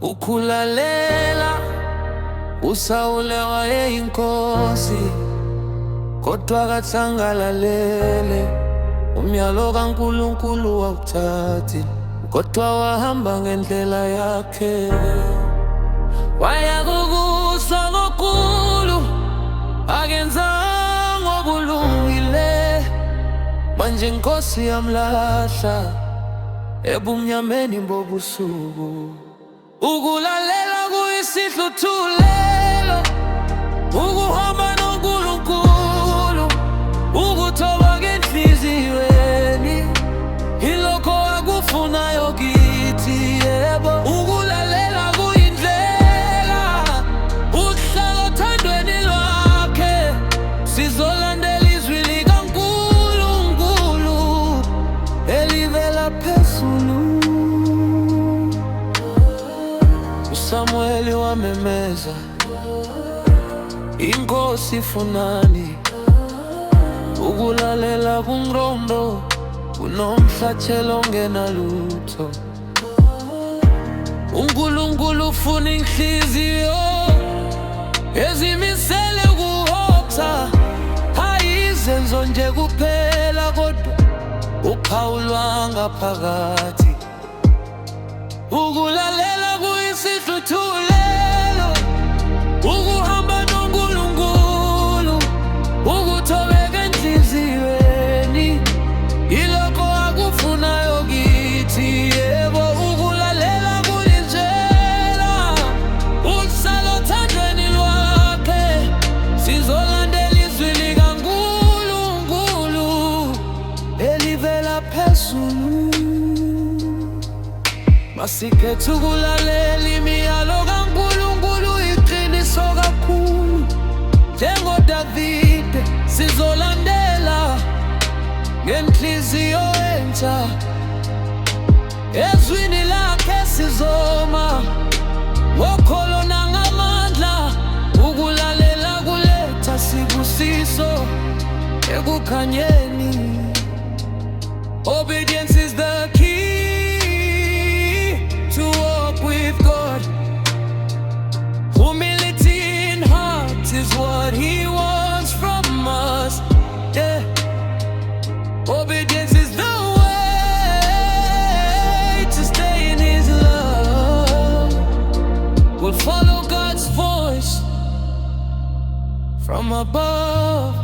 Ukulalela uSawule wayeyinkosi, kodwa kathangalalele umyalo kaNkulunkulu wawuthathi, kodwa wahamba ngendlela yakhe. Waya kukusa kokhulu, akenzanga okulungile, manje inkosi yamlahla ebumnyameni bobusuku. Ukulalela kuyisihluthulelo, ukuhamba noNkulunkulu, ukuthoba ngenhliziyweni, ilokho akufunayo kithi, yebo. Ukulalela kuyindlela, ukuhlala othandweni lwakhe, sizolandela izwi likaNkulunkulu elivela phezulu. uSamueli wamemeza, inkosi ifunani? Ukulalela kungrondo, kunomhlatshelo ongenalutho. uNkulunkulu ufuna inhliziyo ezimisele ukuhopha, hayi izenzo nje kuphela, kodwa uphawu lwangaphakathi. Ukulalela kuyisihluthulelo, ukuhamba noNkulunkulu, ukuthobeka enhliziyweni, ilokho akufunayo kithi, yebo. Ukulalela kuyindlela, ukuhlala othandweni lwakhe, sizolandela izwi likaNkulunkulu elivela phezulu. Masikhethe ukulalela imiyalo kaNkulunkulu, iqiniso kakhulu. NjengoDavide sizolandela ngenhliziyo entsha, ezwini lakhe sizoma ngokholo nangamandla. Ukulalela kuletha sibusiso ekukhanyeni. Obedience is the key to walk with God. Humility in heart is what He wants from us, yeah. Obedience is the way to stay in His love. We'll follow God's voice from above.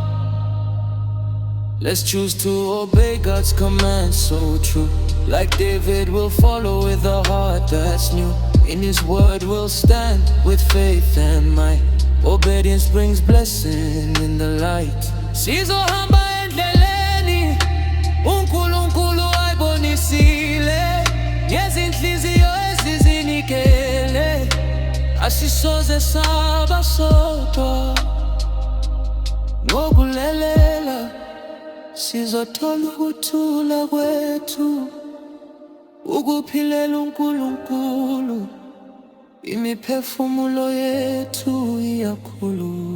Let's choose to obey God's commands, so true. Like David, we'll follow with a heart that's new. In His word we'll stand with faith and might. Obedience brings blessing in the light. Sizohamba endleleni uNkulunkulu ayibonisile, ngezinhliziyo ezizinikele, asisoze saba sodwa. Ngokulalela sizothola ukuthula kwethu, ukuphilela uNkulunkulu, imiphefumulo yethu iyakhululeka.